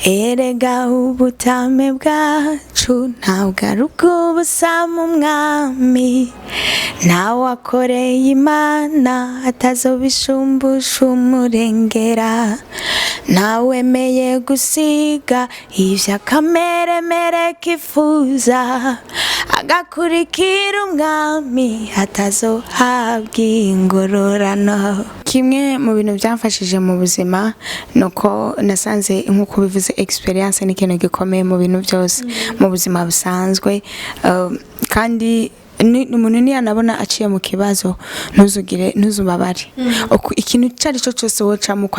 erega ubutame bwacu ntabwo ari ubw'ubusa mu mwami nawe akoreye imana atazobishumbusha umurengera nawemeye gusiga ivyo akameremere kifuza agakurikira umwami atazohabwa ingororano. Kimwe mu bintu byamfashije mu buzima nuko nasanze nkuko bivuze experience ni ikintu gikomeye mu bintu byose mu buzima busanzwe, kandi umuntu niyanabona aciye mu kibazo ntuzubabare ikintu cyari cyo cyose wocamo ko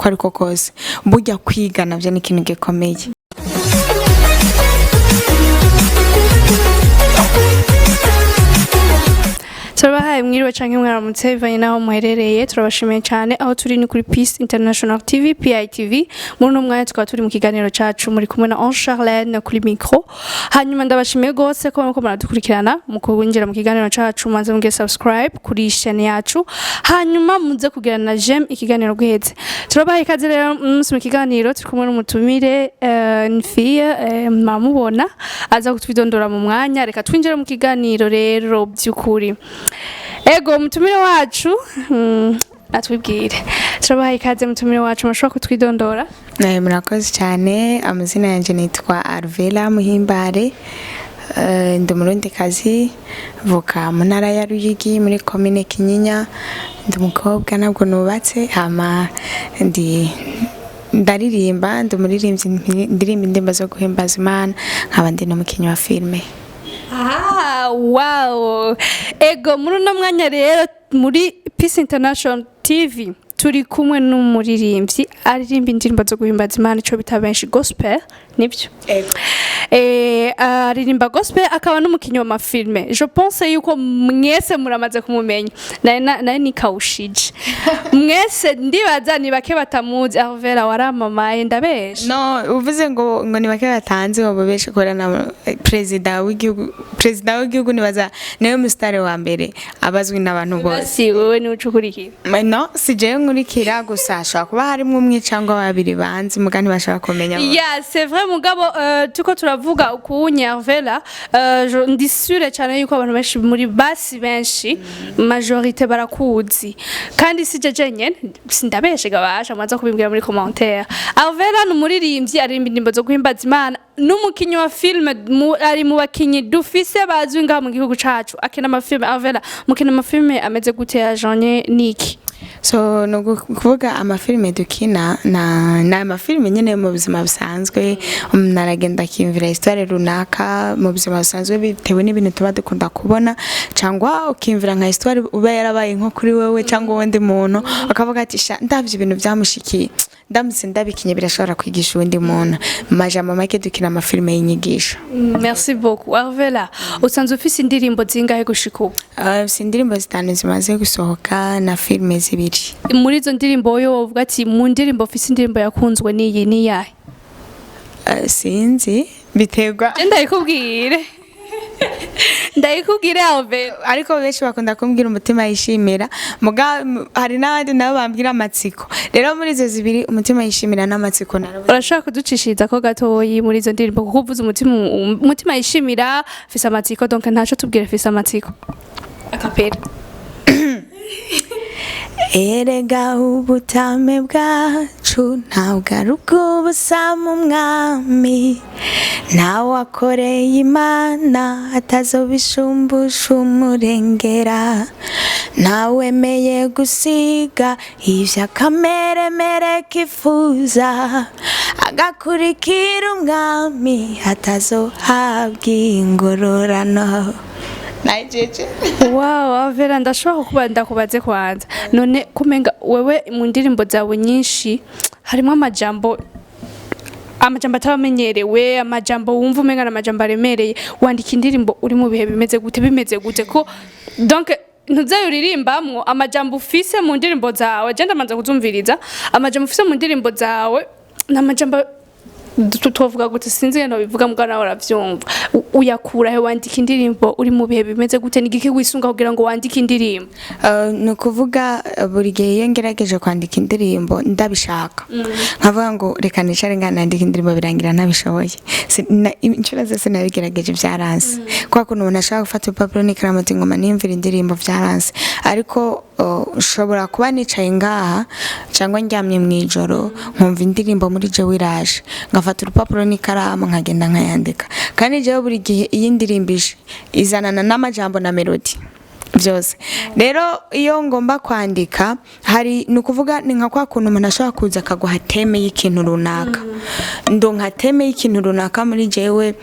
ariko kose burya kwiga navyo ni ikintu gikomeye. Turabahaye mwiriwe canke mwaramutse bivanye naho muherereye, turabashimiye cyane aho turi ni kuri Peace International TV PITV. Muri no mwanya tukaba turi mu kiganiro cacu muri kumwe na Charlene kuri micro. Hanyuma ndabashimiye gose ko muko muradukurikirana mu kubinjira mu kiganiro cacu, manze muge subscribe kuri chaîne yacu, hanyuma muze kugira na j'aime ikiganiro guheze. Turabahaye kaze rero mu kiganiro turi kumwe n'umutumire Nfiye mamubona aza kutwidondora mu mwanya. Reka twinjire mu kiganiro rero by'ukuri. Ego mutumire wacu atwibwire. Turabahaye ikaze mutumire wacu, mashobora kutwidondora? Murakoze cyane. Amazina yanje nitwa Arvela Muhimbare, ndi umurundikazi vuka mu ntara ya Ruyigi muri commune Kinyinya. Ndi umukobwa nabwo nubatse, hama ndaririmba, ndi umuririmbyi ndirimba indirimbo zo guhimbaza Imana, nkaba ndi n'umukinnyi wa filme. Wow. Ego muri no mwanya rero muri Peace International TV turi kumwe n'umuririmbyi aririmba indirimbo zo guhimbaza Imana, ico bita benshi gospel, nibyo? Ego. Aririmba gospel akaba n'umukinnyi wa mafilme. Je pense yuko mwese muramaze kumumenya. Naye ni kaushije. Mwese ndibaza ni bake batamuzi. Arvela waramamaye ndabesha. No, uvuze ngo ni bake batanze babeshe kora na president w'igihugu nibaza nayo mustare wa mbere abazwi n'abantu bose. Si wowe ni ucukurikira. No, sije nkurikira gusa ashaka kuba harimo umwe cyangwa babiri banzi mugani bashaka kumenya. Yeah, c'est vrai mugabo tuko turavuga ukunya Arvela, ndi sûre cyane yuko abantu benshi muri basi benshi majorité barakuzi, kandi sije jenyene sindabeshe gabasha mwaza kubimbwira muri commentaire. Arvela n'umuririmbyi aririmba indirimbo zo guhimbaza Imana, n'umukinnyi wa filme, ari mu bakinyi dufise bazwi ngaha mu gihugu cacu akina amafilme. Arvela mukina amafilme ameze gute ya genre niki? So no kuvuga amafilme dukina na amafilme nyene mu buzima busanzwe, naragenda kimvira histoire runaka mu buzima busanzwe bitewe n'ibintu tuba dukunda kubona, cyangwa ukimvira nka histoire uba yarabaye nko kuri wewe cyangwa undi muntu akavuga ati ndavye ibintu byamushikiye ndamutse ndabikinye birashobora kwigisha undi muntu. Majambo make dukina amafilme y'inyigisho. Merci beaucoup. Arvela, usanzwe ufise indirimbo zingahe gushika ubu? Indirimbo 5 zimaze gusohoka na filme zibiri. Muri izo ndirimbo yo uvuga ati mu ndirimbo ufise indirimbo yakunzwe ni yahe? Sinzi biterwa. Ndayikubwire Arvela, ariko benshi bakunda kumbwira umutima yishimira, muga hari n'abandi nabo bambwira amatsiko. Rero muri izo zibiri umutima yishimira n'amatsiko narabo. Urashaka kuducishiriza ko gatoyi muri izo ndirimbo kuko uvuze umutima yishimira fisa amatsiko, donc ntaco tubwire fisa amatsiko akapera. Erega ubutame bwacu ntabwo ari ubw'ubusa mu mwami nawe akoreye Imana atazobishumbusha umurengera nawemeye gusiga ivyo akameremere kifuza agakurikira umwami atazohabwa ingororano. Wow, Arvela ndashobora kuba ndakubaze kwanza. None kumenga wewe mu ndirimbo zawe nyinshi harimo amajambo atabamenyerewe, amajambo wumva umenga na amajambo aremereye. Wandika indirimbo uri mu bihe bimeze gute ko donc ntuzayo uririmbamwo amajambo ufise mu ndirimbo zawe. Je ndamanza kuzumviriza amajambo ufise mu ndirimbo zawe n'amajambo tutovuga gute sinzi ngeno bivuga mbwa nawe uravyumva uyakura he wandika indirimbo uri mu bihe bimeze gute nigiki wisunga kugira ngo wandike indirimbo no kuvuga buri gihe iyo ngerageje kwandika indirimbo ndabishaka nkavuga ngo reka nicare nganandika indirimbo birangira ntabishoboye inshuro zose nabigerageje byaranse kwa kuntu umuntu ashaka gufata urupapuro n'ikaramu ngoma nimvira indirimbo byaranse ariko ushobora kuba nicaye ngaha cyangwa ndyamye mu ijoro nkumva indirimbo muri je wiraje ngafata urupapuro n'ikaramu nkagenda nkayandika kandi jewe buri gihe iyi ndirimbishe izanana n'amajambo na melody byose rero iyo ngomba kwandika hari nukuvuga ni nka kwa kuntu umuntu ashobora kuza akaguha teme y'ikintu runaka ndonka teme y'ikintu runaka muri jewe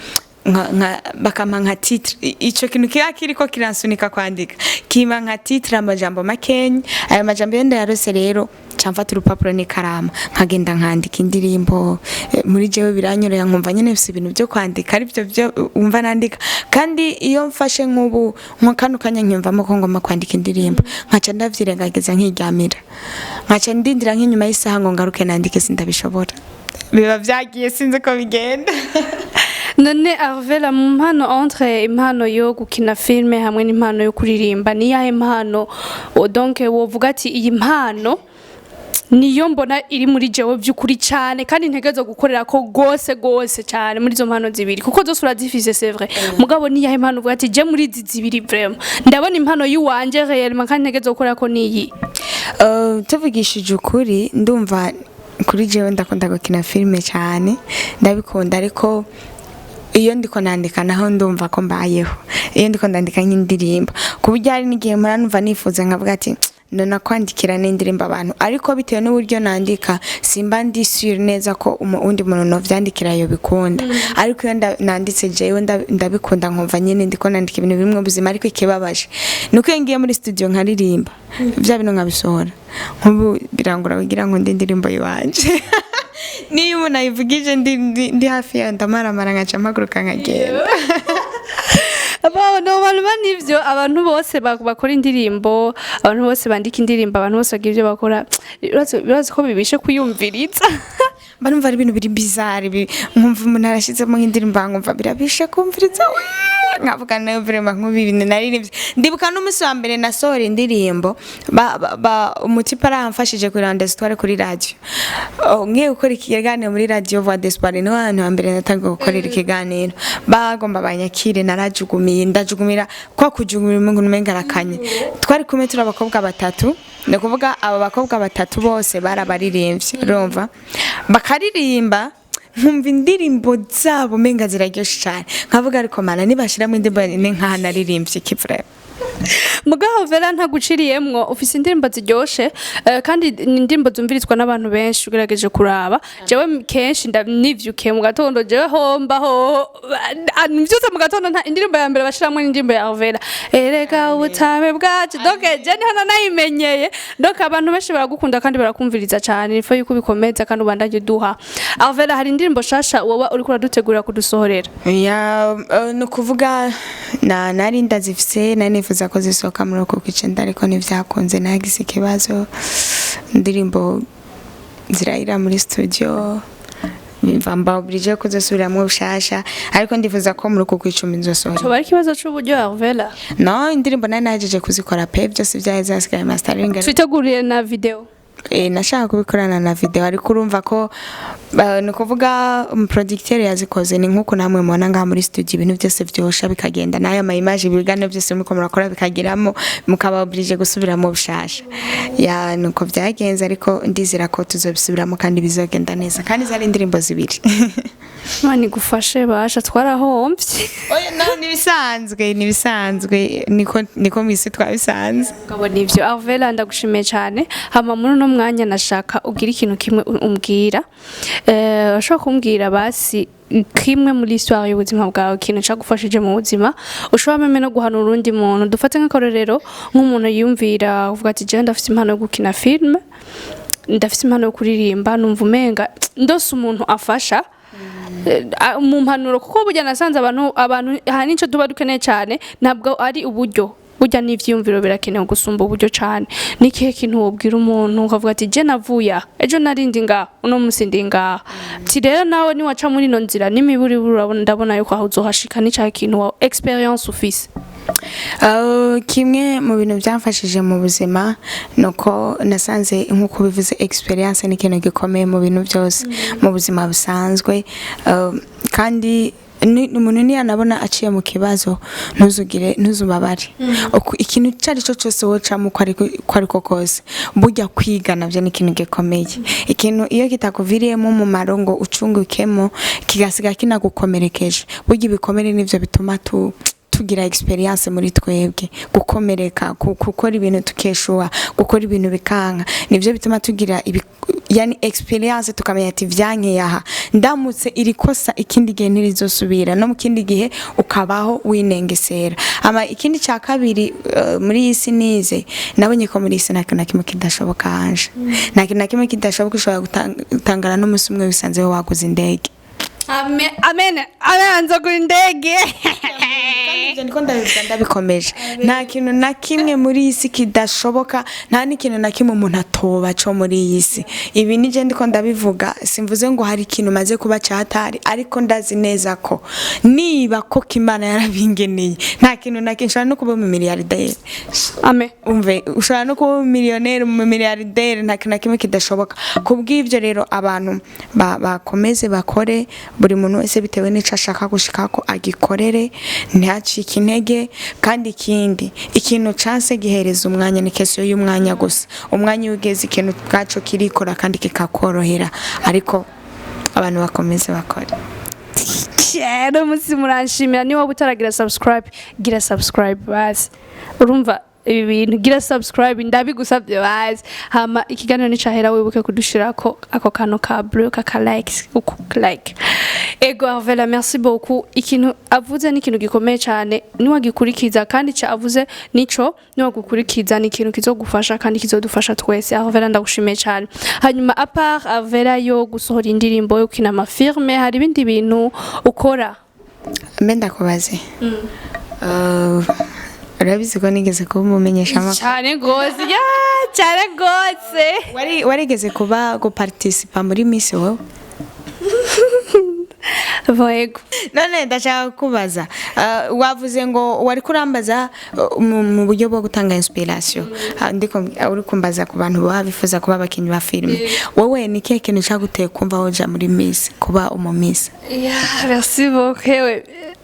bakampa nka titre ico kintu kiriko kiransunika kwandika kima nka titre amajambo makenya ayo majambo yenda yarose rero camfata urupapuro n'ikaramu nkagenda nkandika indirimbo muri jewe biranyorera nkumva nyene bise ibintu byo kwandika ari byo umva nandika kandi iyo mfashe nk'ubu nk'akanukanya nkyumvamo ko ngoma kwandika indirimbo nkaca ndavyirengagiza nkiryamira nkaca ndindira nk'inyuma y'isaha ngo ngaruke nandike sindabishobora biba vyagiye sinzi ko bigenda none Arvela mu mpano entre impano yo gukina filme hamwe n'impano yo kuririmba ni yahe impano donc wovuga ati iyi mpano niyo mbona iri muri jewe by'ukuri cyane kandi ntegezo gukorera ko gose cyane muri zo mpano zibiri kuko zose urazifise c'est vrai mugabo ni yahe impano uvuga ati je muri zibiri vraiment ndabona impano y'uwanje réellement kandi ntegezo gukorera ko niyi tuvugishije ukuri ndumva kuri jewe ndakunda gukina filme cyane ndabikunda ariko iyo ndiko nandika naho ndumva ko mbayeho iyo ndiko ndandika nk'indirimbo kuburyo hari n'igihe muranumva nifuza nkavuga ati ndona kwandikira n'indirimbo abantu ariko bitewe n'uburyo nandika simba ndi sure neza ko undi muntu no vyandikira yo bikunda ariko iyo nanditse jewe ndabikunda nkumva nyene ndiko nandika ibintu bimwe buzima ariko ikibabaje nuko ngiye muri studio nkaririmba bya bintu nkabisohora nkubu birangura kugira ngo ndirimbo yiwanje niyo umuntu ayivugije ndi hafi ya ndamaramara nkaca mpaguruka nkagenda no nivyo abantu bose bakora indirimbo abantu bose bandika indirimbo abantu bose bagira ibyo bakora birazi ko bibishe kuyumviriza barumva ari ibintu biri bizarre nkumva umuntu arashizemo nk'indirimbo nkumva birabishe kumviriza nkavuga nayo vraiment nk'ibintu naririmbye ndibuka n'umunsi wa mbere nasohora indirimbo umutipa aramfashije kuri Randestoire kuri radio ngiye gukora ikiganiro muri radio Voix d'Espoir no hano mbere natanga gukorera ikiganiro bagomba banyakire narajugumiye ndajugumira kwa kujugumira umuntu umengarakanye twari kumwe turi abakobwa batatu no kuvuga aba bakobwa batatu bose barabaririmbye urumva bakaririmba nkumva indirimbo zabo menga ziraryoshe cyane nkavuga ariko mana nibashiramo indirimbo nka naririmbye kivure mugaho Vera ntaguciriyemwo ufise indirimbo ziryoshe kandi indirimbo zumvirizwa n'abantu benshi ugerageje kuraba jewe kenshi ndanivyuke mu gatondo jewe hombaho nivyuze mu gatondo nta indirimbo ya mbere bashiramo indirimbo ya Vera erega ubutame bwacu donc je ni hana nayimenyeye donc abantu benshi baragukunda kandi barakumviriza cyane ifo yuko bikomeza kandi ubandanye duha Vera hari indirimbo shasha wowe uri kuradutegura kudusohorera ya no kuvuga nari ndazifise nifuza ko zisoka muri uko kwicenda ariko nivyakunze nagize ikibazo indirimbo zirayira muri studio mvamba obrije ko zosubiramo bushasha ariko ndifuza ko muri uko kwicuma inzosohora cyo bari kibazo c'uburyo Arvela no indirimbo nari najeje kuzikora pe byose byaheze hasigaye mastering twiteguriye na video nashaka kubikorana na video ariko urumva ko no kuvuga producteur yazikoze ni nkuko namwe mubona ngaha muri studio ibintu byose byosha bikagenda nayo ama image bigano byose muko murakora bikagiramo mukaba oblige gusubiramo bushasha ya nuko byagenze ariko ndizira ko tuzobisubiramo kandi bizogenda neza kandi zari indirimbo zibiri mani gufashe basha twarahombye oya no nibisanzwe niko mwisi twabisanze ngabo nivyo Arvela ndagushimiye cyane hama muri no mwanya nashaka ugira ikintu kimwe umbwira ashaka kumbwira basi kimwe muri histoire y'ubuzima bwawe kintu cyagufashije mu buzima ushobora meme no guhanura urundi muntu dufate nk'akarorero nk'umuntu yumvira uvuga ati je ndafite impano yo gukina film ndafite impano yo kuririmba numva umenga ndose umuntu afasha mu mpanuro kuko burya nasanze abantu aha nico tuba dukeneye cyane ntabwo ari uburyo burya n'ivyiyumviro birakenewe gusumba uburyo cyane nikihe kintu wobwira umuntu ukavuga ati je navuya ejo narindi nga uno musi ndi nga ti rero nawe ni waca muri no nzira n'imiburi urabona ndabona yuko aho uzohashika ni cya kintu wa experience ufise. Kimwe mu bintu byamfashije mu buzima nuko nasanze nkuko bivuze experience ni ikintu gikomeye mu bintu byose mu buzima busanzwe, kandi umuntu niyanabona aciye mu kibazo ntuzubabare ikintu cyari cyo cyose wocamo ko ariko kose burya kwiga navyo ni ikintu gikomeye, ikintu iyo kitakuviriyemo mu marongo ucungukemo kigasiga kinagukomerekeje burya ibikomere nivyo bituma tugira experience muri twebwe, gukomereka gukora ibintu tukeshuwa gukora ibintu bikanka nivyo bituma tugira yani experience tukamenya ati vyanke yaha ndamutse irikosa ikindi gihe ntirizosubira no mu kindi gihe ukabaho winengesera. Ama ikindi cya kabiri muri isi nize nabonye ko muri isi nta kimwe kidashoboka hanje, nta kintu kimwe kidashoboka ushobora gutangara n'umunsi umwe wisanzeho waguze indege. Amen nzogura indege niko ndabikomeje, nta kintu na kimwe muri isi kidashoboka, nta n'ikintu na kimwe umuntu atoba cyo muri iyi si. Ibi nije ndiko ndabivuga simvuze ngo hari ikintu maze kuba cyatari, ariko ndazi neza ko niba ko Kimana yarabingeneye nta kintu na kimwe ushobora no kuba mu miliyarderi. Amen. Umve ushobora no kuba miliyoneri mu miliyarderi, nta kintu na kimwe kidashoboka. Kubw'ivyo rero abantu bakomeze bakore buri muntu wese bitewe n'ico ashaka gushikako agikorere ntacike intege, kandi ikindi ikintu canse gihereza umwanya ni kesyo y'umwanya gusa. Umwanya ugeze ikintu bwaco kirikora kandi kikakorohera, ariko abantu bakomeze bakore. Rero musi muranshimira ni wowe utaragira subscribe gira subscribe basi urumva ibi bintu gira subscribe ndabigusabye basi hama ikiganiro ni cahera wibuke kudushirako ako kano ka bleu ka likes uko like. Ego Arvela, merci beaucoup. Ikintu avuze ni ikintu gikomeye cyane niwagikurikiza, kandi cha avuze nico niwagukurikiza ni ikintu kizogufasha kandi kizodufasha twese. Arvela ndagushimiye cyane. Hanyuma apart Arvela yo gusohora indirimbo yo kina amafirme hari ibindi bintu ukora? Mbenda kubaze urabizi ko nigeze kuba umumenyesha amakuru cyane gose cyane gose warigeze kuba guparticipa muri Miss wowe? Voyego. None ndashaka kubaza wavuze ngo wari kurambaza mu buryo bwo gutanga inspiration, ndiko uri kumbaza ku bantu babifuza kuba abakinyi ba filme. Wowe ni kihe kintu cyaguteye kumva hoja muri Miss kuba Miss? Merci beaucoup.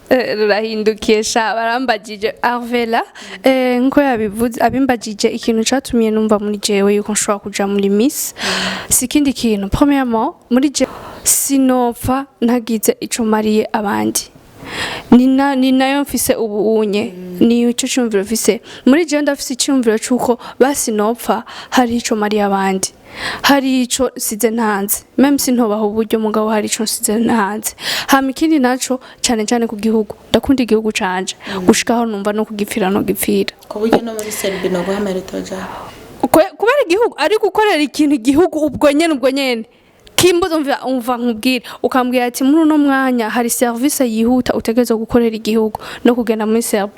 Rurahindukiye sha barambagije Arvela nko yabivuze abimbagije ikintu cyatumye numva muri jewe yuko nshobora kuja muri Miss sikindi kintu. Premièrement muri je sinopfa ntagize ico mariye abandi, ni nayo mfise ubunye ni ico cyumviro mfise muri je ndafise icyumviro cyuko basinopfa hari ico mariye abandi, hari ico size ntanze même sintobaho uburyo mugabo hari ico size ntanze. Hama ikindi naco cyane cyane ku gihugu ndakunda igihugu canje gushikaho numva no kugipfira no gipfira ku buryo no muri Serbia no guhamara toja kubera igihugu ari gukorera ikintu igihugu ubwo nyene kimbuzo umva nkubwira ukambwira ati muri no mwanya hari service yihuta utegezo gukorera igihugu no kugenda muri Serbia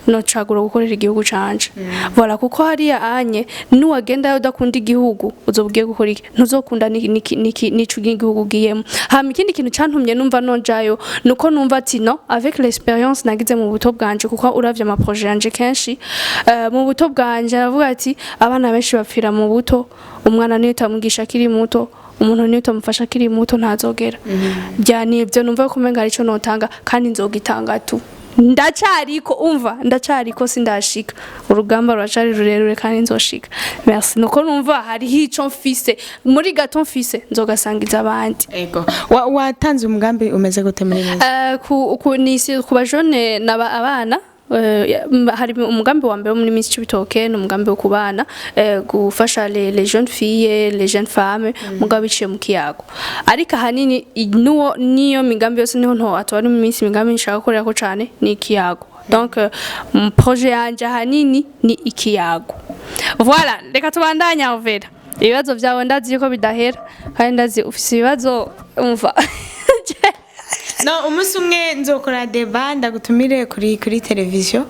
no cagura gukorera igihugu canje. Voilà kuko hari anye nuwagenda yo dakunda igihugu uzobwiye gukora iki ntuzokunda nico igihugu giyemo. Hama ikindi kintu cantumye numva nojayo nuko numva ati no avec l'expérience nagize mu buto bwanje kuko uravye ama projet yanje kenshi mu buto bwanje navuga ati abana benshi bapfira mu buto, umwana niyo tamugisha kiri muto, umuntu niyo tamufasha kiri muto ntazogera. Byani ibyo numva kumenga arico notanga kandi nzogitanga tu ndacariko umva ndacariko sindashika urugamba rwacari rurerure kandi nzoshika. Merci nuko numva hari hico mfise muri gato mfise nzogasangiza abandi. Ego watanze umugambi umeze gute muri ku nisi ku bajone naba abana hari umugambi wa mbere muri Miss Cibitoke n'umugambi wo kubana gufasha les jeunes filles les jeunes femmes mugabe biciye mu kiyago, ariko hanini niyo migambi yose niho nto atwari mu Miss migambi nshaka korera ko cyane ni ikiyago. Donc projet yanje hanini ni ikiyago. Voilà reka tubandanya Arvela, ibibazo byawe ndazi yuko bidahera kandi ndazi ufise ibibazo umva no umunsi umwe nzokora deba ndagutumire kuri televiziyo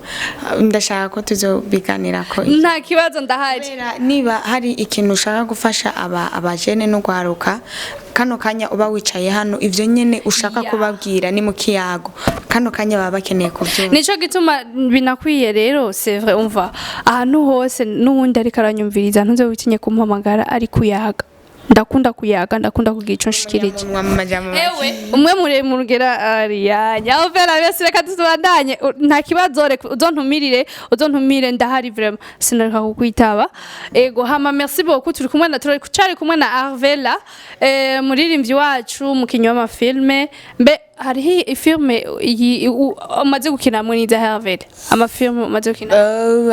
ndashaka ko tuzobiganira ko nta kibazo ndahari niba hari ikintu ushaka gufasha abajene no gwaruka kano kanya uba wicaye hano ivyo nyene ushaka kubabwira ni mu kiyago kano kanya baba bakeneye kuvyumva nico gituma binakwiye rero c'est vrai umva ahantu hose n'uwundi ariko aranyumviriza ntuze witinye kumpamagara ari kuyaga ndakunda kuyaga ndakunda kugira ico nshikirije ewe umwe muremurugera ariyanya overa bese reka tubandanye nta kibazo reka uzontumire ndahari vraiment sinareka kukwitaba ego hama merci beaucoup turi kumwe na kumwe na Arvela muririmbyi wacu mukinyi w'amafilme mbe hariho ifilme umaze gukina muri za Arvela amafilme umaze gukina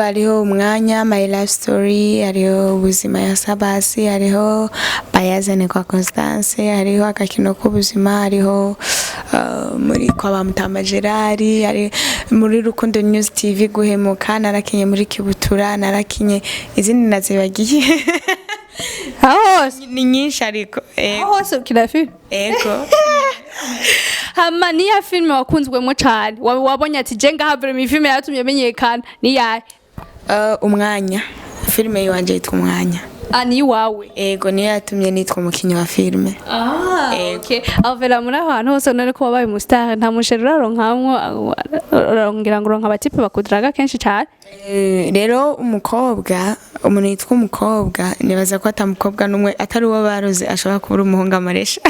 hariho umwanya my life story hariho ubuzima ya Sabasi hariho bayazane kwa Constance hariho akakino k'ubuzima hariho muri kwa bamutama Gerard hari muri Rukundo News TV guhemuka narakinye muri Kibutura narakinye izindi nazibagiye hose ni nyinshi ariko hose ukina filme ego hama ni ya filme wakunzwemo cyane wabonye ati je ngahavure mi filme yatumye menyekana ni ya umwanya filme yanje yitwa umwanya ani wawe ego niyo yatumye nitwa umukinyi wa filme okay avela muri ahantu hose none ko wabaye umustar nta musherura nkamwo ngira ngo ronka abatipe bakudiraga kenshi cyane rero umukobwa umuntu yitwa umukobwa nibaza ko atamukobwa numwe atari uwo baruze ashobora kubura umuhunga amaresha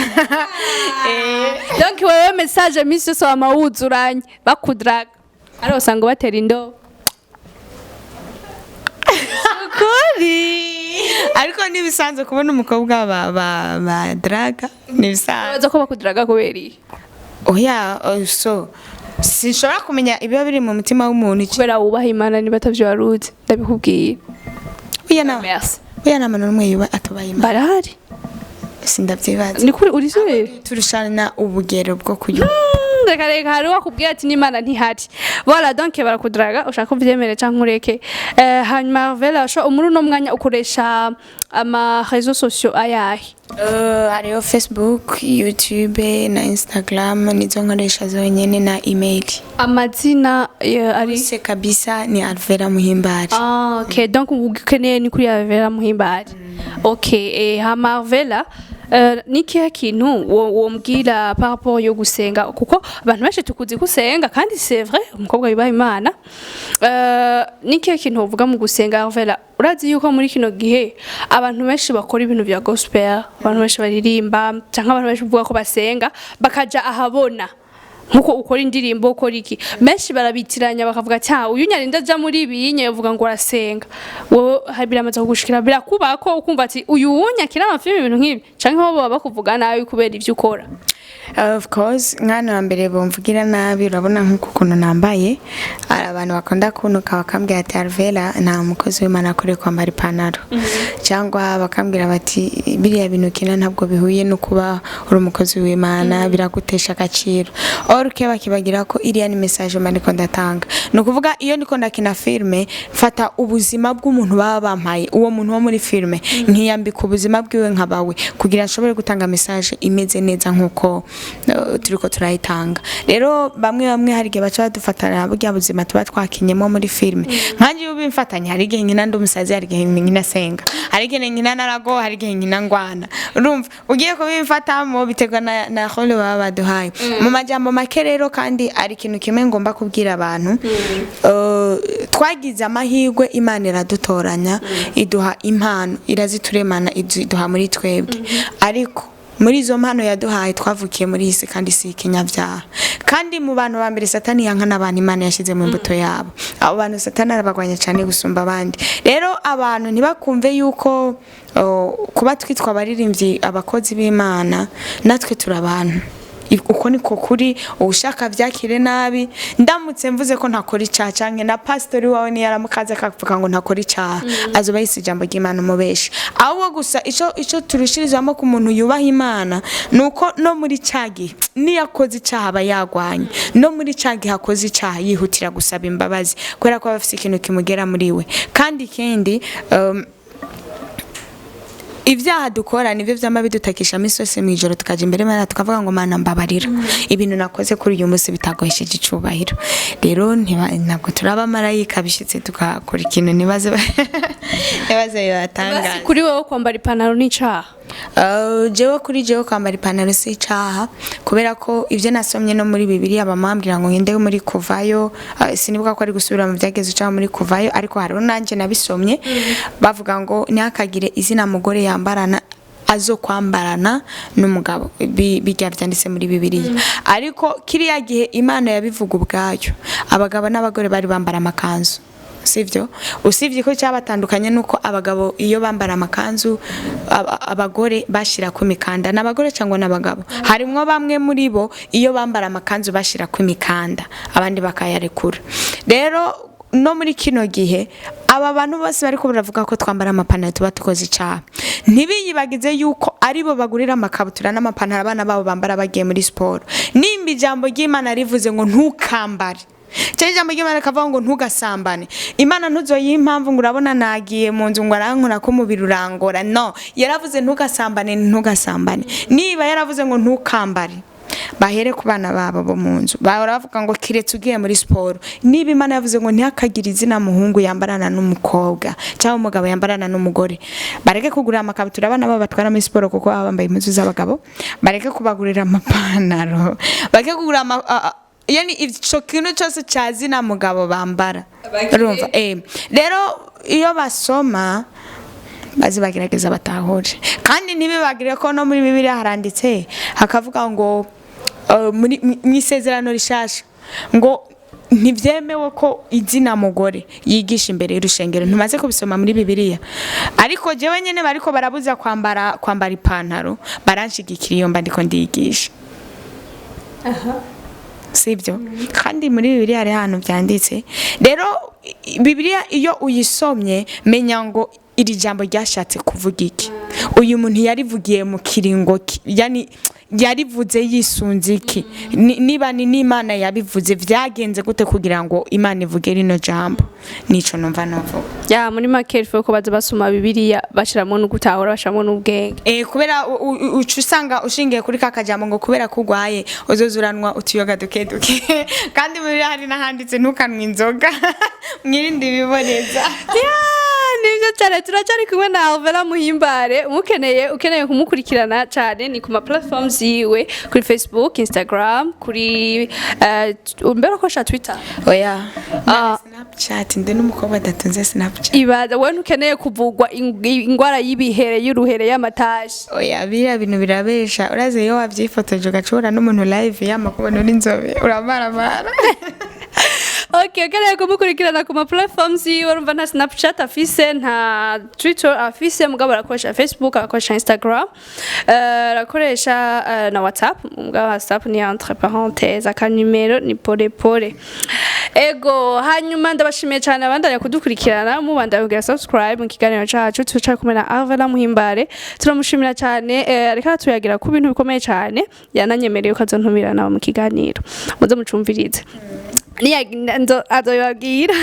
donc wewe message misi so amawuzuranye bakudiraga ari usanga batera indo kuri ariko nibisanzwe kubona umukobwa ba draga nibisanzwe ko bakudiraga kubera oya so sinshobora kumenya ibiba biri mu mutima w'umuntu kubera wubaha Imana niba atavyo waruzi ndabikubwiye oya na mano numwe yuba atubaye Imana barahari sindavyibaza ni kuri uri sure turushana ubugero bwo kuyu reka hari wakubwiye ati n'Imana ntihari voilà donc barakudiraga ushaka kuvyemere canke ureke hanyuma Arvela muri no mwanya ukoresha ama réseaux sociaux ayahe hariho Facebook YouTube na Instagram nizo nkoresha zonyene na email amazina ari se kabisa ni Arvela Muhimbari okay donc ukeneye ni kuri Arvela Muhimbari okay hama Arvela nikiya kintu wombwira par rapport yo gusenga kuko abantu benshi tukuzi gusenga kandi c'est vrai umukobwa yubaha Imana nikiya kintu uvuga mu gusenga Arvela urazi yuko muri kino gihe abantu benshi bakora ibintu bya gospel abantu benshi baririmba cyangwa abantu benshi uvuga ko basenga bakaja ahabona nkuko ukora indirimbo ukora iki menshi barabitiranya bakavuga cya uyu nyarinda aja muri ibinye uvuga ngo arasenga wowe biramaze kugushikira birakuba ko ukumva ati uyu wunyakira amafilme ibintu nk'ibi canke ho baba bakuvuga nabi kubera ivyo ukora of course mwana wa mbere bomvugira nabi urabona nkuko kuno nambaye ari abantu bakunda kunuka bakambwira ati Arvela nta mukozi w'Imana akore kwambara ipantaro cyangwa bakambwira bati biriya bintu kina ntabwo bihuye no kuba uri umukozi w'Imana biragutesha agaciro oruke bakibagira ko iriya ni message maniko ndatanga no kuvuga iyo ndiko ndakina filme fata ubuzima bw'umuntu baba bampaye uwo muntu wo muri filme nkiyambika ubuzima bwiwe nkabawe kugira nshobore gutanga message imeze neza nkuko turiko turayitanga rero bamwe hari gihe baca badufatana burya buzima tuba twakinyemo muri filme nkanje ubimfatanya hari gihe nkina ndumusazi hari gihe nkina senga hari gihe nkina narago hari gihe nkina ngwana urumva ugiye kubimfatamo bitegwa na role baba baduhaye mu majambo make rero kandi ari ikintu kimwe ngomba kubwira abantu twagize amahirwe Imana iradutoranya iduha impano irazituremana iduha muri twebwe ariko muri izo mpano yaduhaye twavukiye muri isi kandi si ikinyabyaha kandi mu bantu ba mbere Satani yanka n'abantu Imana yashize mu mbuto yabo abo bantu Satani arabagwanya cyane gusumba abandi rero abantu ntibakumve yuko kuba twitwa abaririmbyi abakozi b'Imana natwe turabantu uko niko kuri ushaka vyakire nabi ndamutse mvuze ko ntakora icaha canke na pastori wawe ni yaramukaze akavuga ngo ntakora icaha azoba yise ijambo ry'Imana mubesha ahubwo gusa ico turushirizamo ku muntu yubaha Imana nuko no muri cagi ni yakoze icaha bayagwanye no muri cagi hakoze icaha yihutira gusaba imbabazi kwera ko bafise ikintu kimugera muri we kandi ivyaha dukora nivyo vyama bidutakisha misose mwijoro tukaje imbere mana tukavuga ngo mana mbabarira ibintu nakoze kuri uyu munsi bitagohesheje icubahiro rero ntabwo turaba marayika bishitse tukakora ikintu nibaze batanga kuri wowe kwambara ipantaro n'icaha jewe kwambara ipantaro si icaha kubera ko ivyo nasomye no muri Bibiliya bamambwira ngo ngende muri kuvayo sinibuka ko ari gusubira mu vyageze uca muri kuvayo ariko hariho nanje nabisomye bavuga ngo ntihakagire izina mugore yambarana azo kwambarana n'umugabo bijya byanditse muri Bibiliya ariko kiriya gihe Imana yabivuga ubwayo abagabo n'abagore bari bambara amakanzu sivyo usivye ko cyabatandukanye nuko abagabo iyo bambara amakanzu abagore bashira ku mikanda n'abagore cyangwa n'abagabo harimwo bamwe muri bo iyo bambara amakanzu bashira ku mikanda abandi bakayarekura rero no muri kino gihe aba bantu bose bariko baravuga ko twambara amapantaro tuba tukoze icaha ntibiyibagize yuko aribo bagurira amakabutura n'amapantaro abana babo bambara bagiye muri siporo nimba ijambo ry'Imana rivuze ngo ntukambare cyari jambo ry'Imana kavuga ngo ntugasambane Imana ntuzoyiha impamvu ngo urabona nagiye mu nzu ngo arankora ko mubiri urangora no yaravuze ntugasambane niba yaravuze ngo ntukambare bahere ku bana babo bo mu nzu baravuga ngo kiretse ugiye muri siporo niba Imana yavuze ngo ntihakagire izina muhungu yambarana n'umukobwa cyangwa umugabo yambarana n'umugore bareke kugurira amakabutura abana babo batwara muri siporo kuko baba bambaye impuzu z'abagabo bareke kubagurira amapantaro bareke kugura yani ico kintu cyose cyazina mugabo bambara urumva rero iyo basoma bazibagerageza batahure kandi ntibibagire ko no muri Bibiliya haranditse hakavuga ngo muri mwisezerano rishasha ngo ntivyemewe ko izina mugore yigisha imbere y'urushengero ntumaze kubisoma muri Bibiliya ariko jewe nyene bariko barabuza kwambara ipantaro baranshigikira iyo mba ndiko ndigisha sibyo kandi muri Bibiliya hari hano byanditse rero Bibiliya iyo uyisomye menya ngo iri jambo ryashatse kuvuga iki uyu muntu yarivugiye mu kiringo yani yarivuze yisunze iki niba ni n'Imana yabivuze vyagenze gute kugira ngo Imana ivuge rino jambo nico numva novuga ya muri make ko baza basoma Bibiliya bashiramo no gutahura bashiramo n'ubwenge kubera ucusanga ushingiye kuri kakajambo ngo kubera kugwaye uzozuranwa utuyoga duke kandi muri hari nahanditse ntukanwa inzoga mwirinde biboneza nivyo cyane turacari kumwe na Alvera Muhimbare ukeneye kumukurikirana cyane ni ku ma platforms yiwe kuri Facebook Instagram kuri umbero ko Twitter oya Snapchat ndi n'umukobwa datunze Snapchat ibaza wowe ntukeneye kuvugwa ingwara y'ibihere y'uruhere y'amatashi oya biriya bintu birabesha uraze iyo wavyifotoje ugacura n'umuntu live yamakubona n'inzobe uramaramara Okay, ukeneye kumukurikirana ku ma platforms yiwe urumva nta Snapchat afise nta Twitter afise mugabo arakoresha Facebook arakoresha Instagram arakoresha na WhatsApp mugabo WhatsApp ni entre parenthèses akanimero ni pole ego hanyuma ndabashimiye cyane abandanya kudukurikirana mubandanya kugira subscribe mu kiganiro cyacu tuca kumena Alvera Muhimbare turamushimira cyane ariko tuyagira ku bintu bikomeye cyane yananyemereye ko azontumira nawe mu kiganiro muze mucumvirize azoyabwira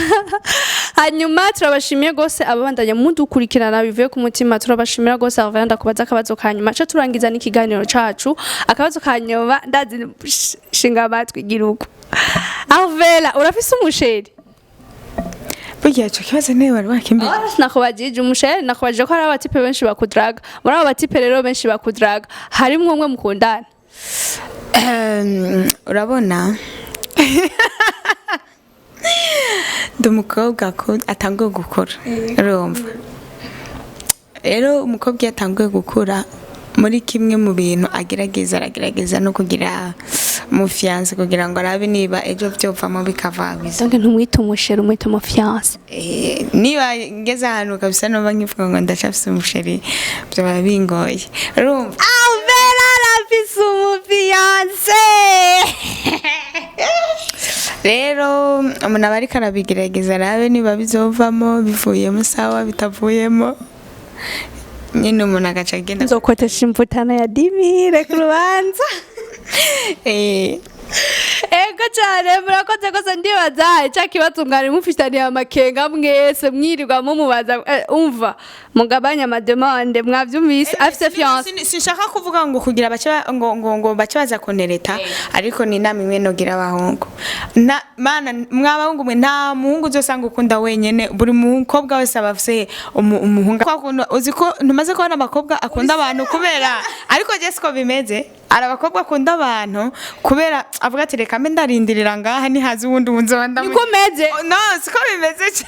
hanyuma turabashimiye gose ababandanya mudukurikirana bivuye ku mutima turabashimira gose Alvera ndakubaza akabazo kanyuma cyo turangiza n'ikiganiro cacu akabazo kanyuma ndazi shinga amatwi giruko Alvera urafise umusheri Bugiye cyo kibazo ne bari bakimbira nakubajije umusheri nakubajije ko hari abatipe benshi bakudraga muri abo batipe rero benshi bakudraga harimo umwe mukundana urabona umukobwa atanguye gukura urumva rero umukobwa yatanguye gukura muri kimwe mu bintu aragerageza no kugira umufiance kugira ngo arabe niba ejo byovamo bikavabiza donc ntumwite umusheri umwite umufiance niba ngeze ahantu kabisa noba nkivuga ngo ndashafise umusheri byaba bingoye urumva Alvera arafise umufiance rero umuntu aba ariko arabigerageza arabe niba bizovamo bivuyemo sawa bitavuyemo nyine umuntu agaca agenda nzokotesha imvutana ya dimire ku rubanza ego cyane murakoze kose ndibaza cya kibazo mwari mufitaniye amakenga mwese mwirirwa mumubaza umva mugabanya amademande mwavyumvise afite fiance sinshaka kuvuga ngo kugira ngo bacabaza konereta ariko ni namwe imwe nogira abahungu na mana mwabahungu mwe nta muhungu uzosanga ukunda wenyene buri mukobwa wese abafise umuhungu uziko ntumaze kubona abakobwa akunda abantu kubera ariko je siko bimeze ara abakobwa akunda abantu kubera avuga ati reka mbe ndarindirira ngaha ni hazi wundi unzonda niko meze no siko bimeze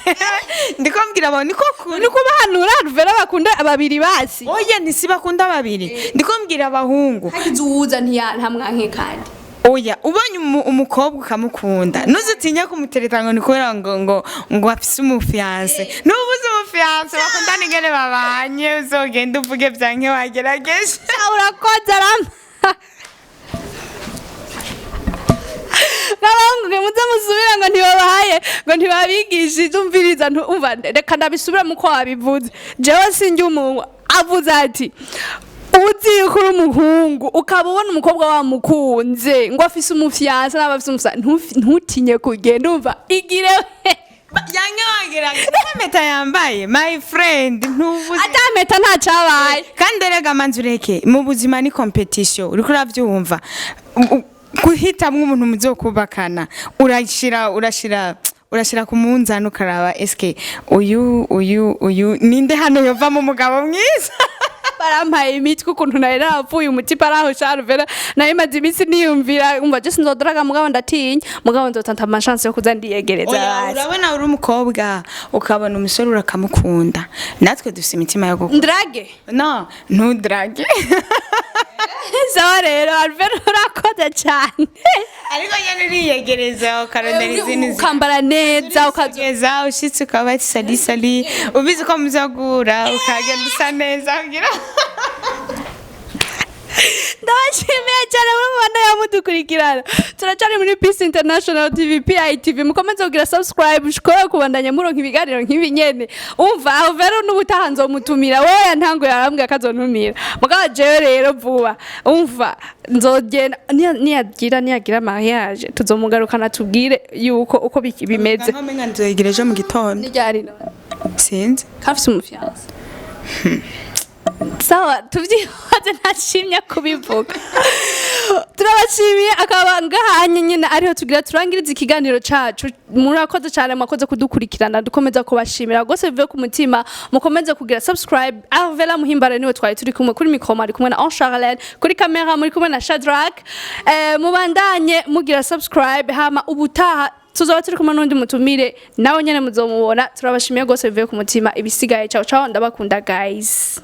ndiko mbwira abantu niko bahanura ruvera bakunda ababiri basi oya nisi bakunda babiri ndiko mbwira abahungu hakize uwuza nta mwanke kandi oya ubonye umukobwa ukamukunda nuzitinye kumutereta ngo nikubera ngo afise umufiance nubuze umufiance bakundana ingene babanye uzogenda uvuge byanke wagerageje urakoze rama Naranguke muze musubira ngo ntibabahaye ngo ntibabigishije umviriza umva reka ndabisubira mu ko wabivuze jewe sinjye umuntu avuze ati uzi kuri umuhungu ukaba ubona umukobwa wamukunze ngo afise umufiance n'abafise umufiance ntutinye kugenda umva igire yanyogira meta yambaye my friend ntuvuze atameta ntacabaye kandi rega manzureke mu buzima ni competition uri kuravyumva kuhitamwe umuntu muzokubakana urashira ku munzano karaba eske uyu ninde hano yova mu mugabo mwiza barampaye imitwe ukuntu nari narapfuye umutipa araho Charvera nayo maze iminsi niyumvira umva je sinzodoraga mugabo ndatinya mugabo nzotanta amachance yo kuza ndiyegereza urabona uri umukobwa ukabona umusore urakamukunda natwe dufite imitima yo gukunda ndrage no ntudrage sawa rero Alvera urakoze cyane ariko nyene riyegereza ukarondera izindi ukambara neza ukageza ushitse ukabati sali ubizi ko muzagura ukagenda usa neza ugira ndabashimiye cyane muri mubanda yamudukurikirana turacari muri Peace International TV PITV mukomeze kugira subscribe ushobora kubandanya muronka ibiganiro nk'ibi nyene umva Alvera n'ubutaha nzomutumira wowe ntango yarambwiye akazontumira mugabo jewe rero vuba umva nzogenda niyagira mariage tuzomugarukana tubwire yuko uko bimeze nkamenga nzoyigireje mu gitondo nijari sinzi kafise umufiance sawa tuvyihoze ntashimye kubivuga turabashimiye akaba ngahanye nyine ariho tugira turangiriza ikiganiro cacu murakoze cyane mwakoze kudukurikirana dukomeza kubashimira gose bive ku mutima mukomeze kugira subscribe Alvera Muhimbara niwe twari turi kumwe kuri micro ari kumwe na Charlene kuri kamera muri kumwe na Shadrack mubandanye mugira subscribe hama ubutaha tuzoba turi kumwe n'undi mutumire nawe nyene muzomubona turabashimiye gose bive ku mutima ibisigaye ciao ndabakunda guys